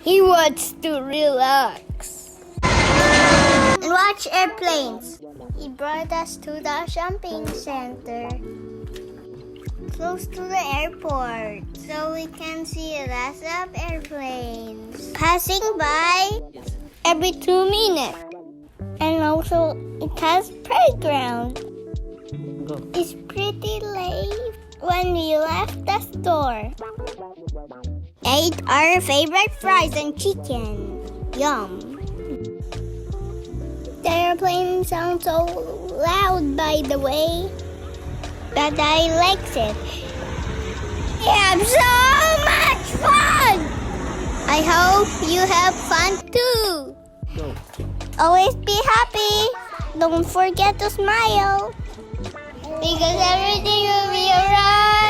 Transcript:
He wants to relax and watch airplanes. He brought us to the shopping center, close to the airport, so we can see lots of airplanes passing by every 2 minutes. And also, it has playground. It's pretty late when we left the store. Ate our favorite fries and chicken. Yum. The airplane sounds so loud, by the way, but I liked it. We have so much fun! I hope you have fun too. Always be happy. Don't forget to smile, because everything will be alright.